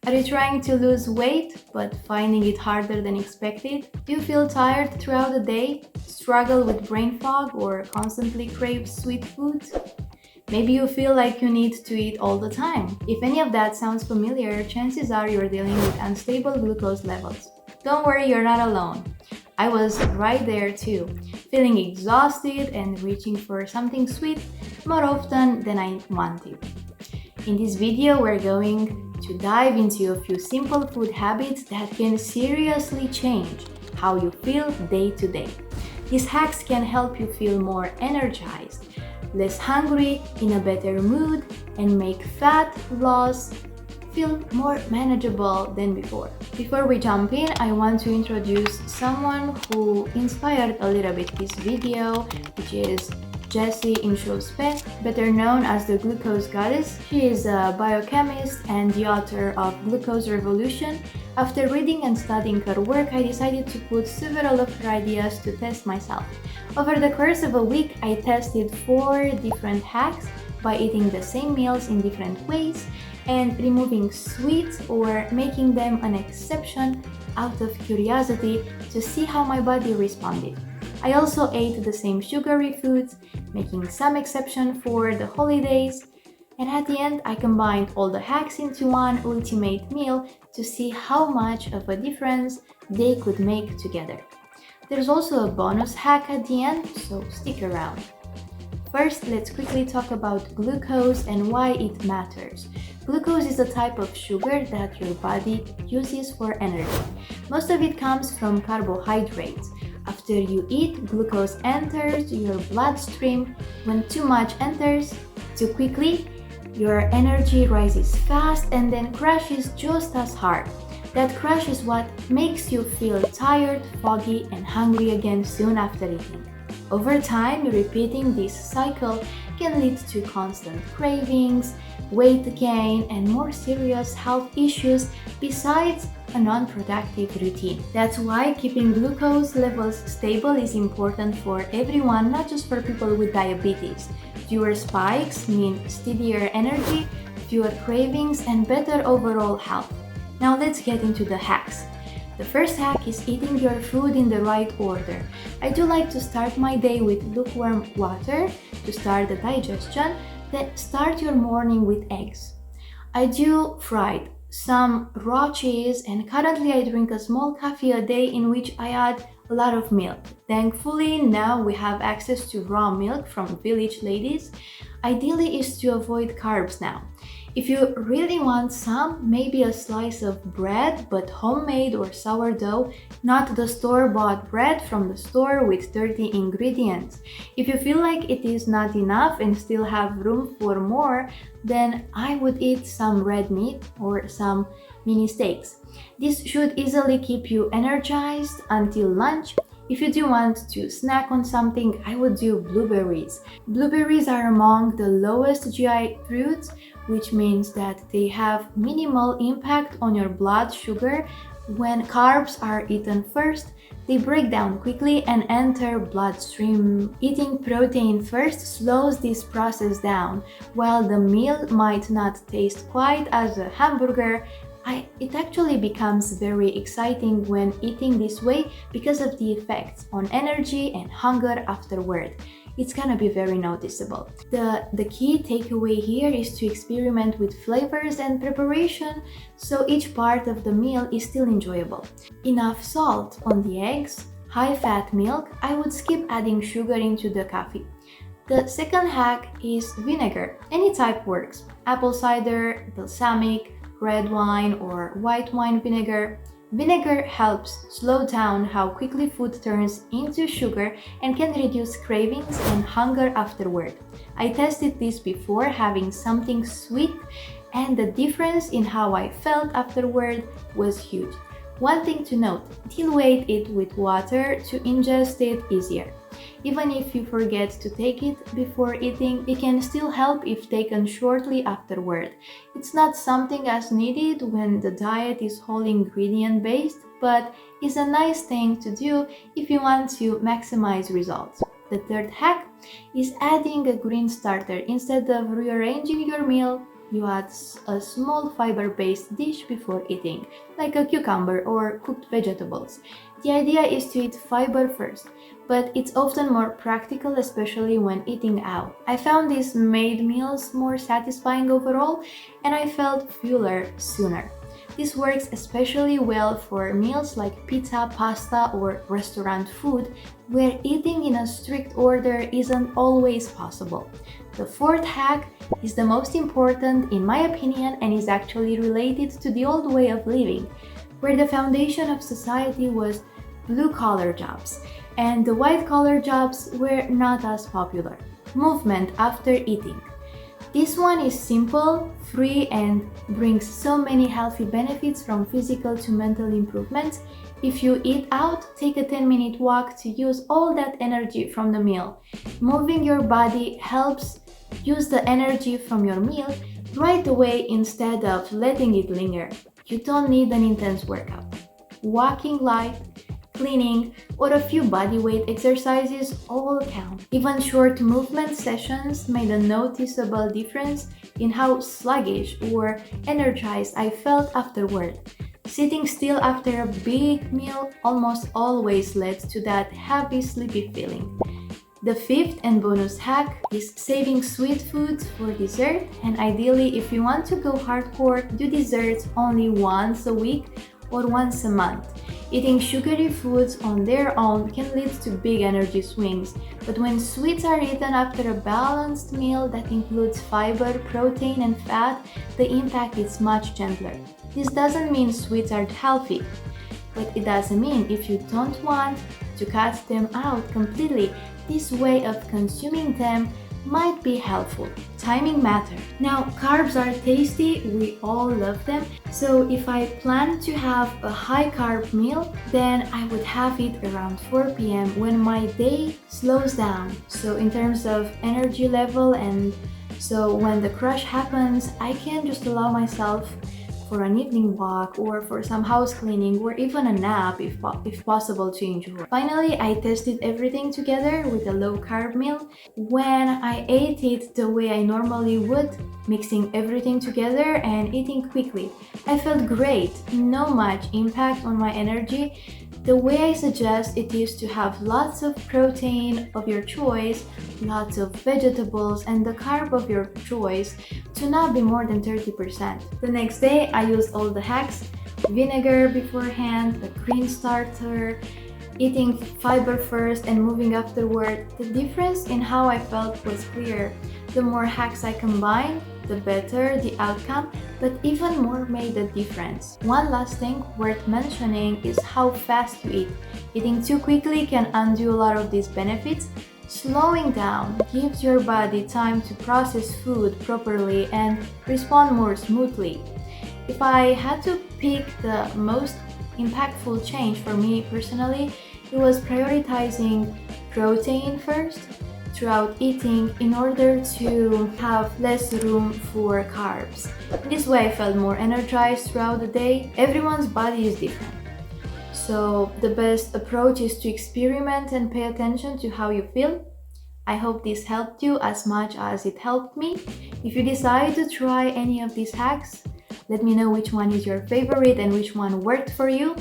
Are you trying to lose weight but finding it harder than expected? Do you feel tired throughout the day, struggle with brain fog, or constantly crave sweet foods? Maybe you feel like you need to eat all the time. If any of that sounds familiar, chances are you're dealing with unstable glucose levels. Don't worry, you're not alone. I was right there too, feeling exhausted and reaching for something sweet more often than I wanted. In this video, we're going to dive into a few simple food habits that can seriously change how you feel day to day. These hacks can help you feel more energized, less hungry, in a better mood, and make fat loss feel more manageable than before. Before we jump in, I want to introduce someone who inspired a little bit this video, which is Jessie Inchospe, better known as the Glucose Goddess. She is a biochemist and the author of Glucose Revolution. After reading and studying her work, I decided to put several of her ideas to test myself. Over the course of a week, I tested 4 different hacks by eating the same meals in different ways and removing sweets or making them an exception out of curiosity to see how my body responded. I also ate the same sugary foods, making some exception for the holidays, and at the end I combined all the hacks into one ultimate meal to see how much of a difference they could make together. There's also a bonus hack at the end, so stick around. First, let's quickly talk about glucose and why it matters. Glucose is a type of sugar that your body uses for energy. Most of it comes from carbohydrates. After you eat, glucose enters your bloodstream. When too much enters too quickly, your energy rises fast and then crashes just as hard. That crash is what makes you feel tired, foggy, and hungry again soon after eating. Over time, repeating this cycle can lead to constant cravings, weight gain, and more serious health issues besides a non-productive routine. That's why keeping glucose levels stable is important for everyone, not just for people with diabetes. Fewer spikes mean steadier energy, fewer cravings, and better overall health. Now let's get into the hacks. The first hack is eating your food in the right order. I do like to start my day with lukewarm water to start the digestion, then start your morning with eggs. I do fried, some raw cheese, and currently I drink a small coffee a day in which I add a lot of milk. Thankfully, now we have access to raw milk from Village Ladies. Ideally is to avoid carbs now. If you really want some, maybe a slice of bread, but homemade or sourdough, not the store-bought bread from the store with dirty ingredients. If you feel like it is not enough and still have room for more, then I would eat some red meat or some mini steaks. This should easily keep you energized until lunch. If you do want to snack on something, I would do blueberries. Blueberries are among the lowest GI fruits, which means that they have minimal impact on your blood sugar. When carbs are eaten first, they break down quickly and enter bloodstream. Eating protein first slows this process down. While the meal might not taste quite as a hamburger, it actually becomes very exciting when eating this way because of the effects on energy and hunger afterward. It's gonna be very noticeable. The key takeaway here is to experiment with flavors and preparation so each part of the meal is still enjoyable. Enough salt on the eggs, high-fat milk. I would skip adding sugar into the coffee. The second hack is vinegar. Any type works. Apple cider, balsamic, red wine, or white wine vinegar. Vinegar helps slow down how quickly food turns into sugar and can reduce cravings and hunger afterward. I tested this before having something sweet, and the difference in how I felt afterward was huge. One thing to note, dilute it with water to ingest it easier. Even if you forget to take it before eating, it can still help if taken shortly afterward. It's not something as needed when the diet is whole ingredient based, but is a nice thing to do if you want to maximize results. The third hack is adding a green starter. Instead of rearranging your meal, you add a small fiber-based dish before eating, like a cucumber or cooked vegetables. The idea is to eat fiber first, but it's often more practical, especially when eating out. I found these made meals more satisfying overall, and I felt fuller sooner. This works especially well for meals like pizza, pasta, or restaurant food, where eating in a strict order isn't always possible. The fourth hack is the most important in my opinion and is actually related to the old way of living, where the foundation of society was blue-collar jobs, and the white-collar jobs were not as popular. Movement after eating. This one is simple, free, and brings so many healthy benefits from physical to mental improvements. If you eat out, take a 10-minute walk to use all that energy from the meal. Moving your body helps use the energy from your meal right away instead of letting it linger. You don't need an intense workout. Walking light, cleaning, or a few bodyweight exercises all count. Even short movement sessions made a noticeable difference in how sluggish or energized I felt afterward. Sitting still after a big meal almost always led to that heavy, sleepy feeling. The fifth and bonus hack is saving sweet foods for dessert, and ideally, if you want to go hardcore, do desserts only once a week or once a month. Eating sugary foods on their own can lead to big energy swings, but when sweets are eaten after a balanced meal that includes fiber, protein, and fat, the impact is much gentler. This doesn't mean sweets are healthy, but it doesn't mean if you don't want to cut them out completely, this way of consuming them might be helpful. Timing matters. Now, carbs are tasty, we all love them, so if I plan to have a high carb meal, then I would have it around 4 p.m. when my day slows down. So in terms of energy level, and so when the crash happens, I can just allow myself for an evening walk or for some house cleaning or even a nap if possible to enjoy. Finally, I tested everything together with a low carb meal. When I ate it the way I normally would, mixing everything together and eating quickly, I felt great, no much impact on my energy. The way I suggest it is to have lots of protein of your choice, lots of vegetables, and the carb of your choice to not be more than 30%. The next day, I used all the hacks: vinegar beforehand, a green starter, eating fiber first and moving afterward. The difference in how I felt was clear. The more hacks I combined, the better the outcome, but even more made a difference. One last thing worth mentioning is how fast you eat. Eating too quickly can undo a lot of these benefits. Slowing down gives your body time to process food properly and respond more smoothly. If I had to pick the most impactful change for me personally, it was prioritizing protein first throughout eating in order to have less room for carbs. This way I felt more energized throughout the day. Everyone's body is different, so the best approach is to experiment and pay attention to how you feel. I hope this helped you as much as it helped me. If you decide to try any of these hacks, let me know which one is your favorite and which one worked for you.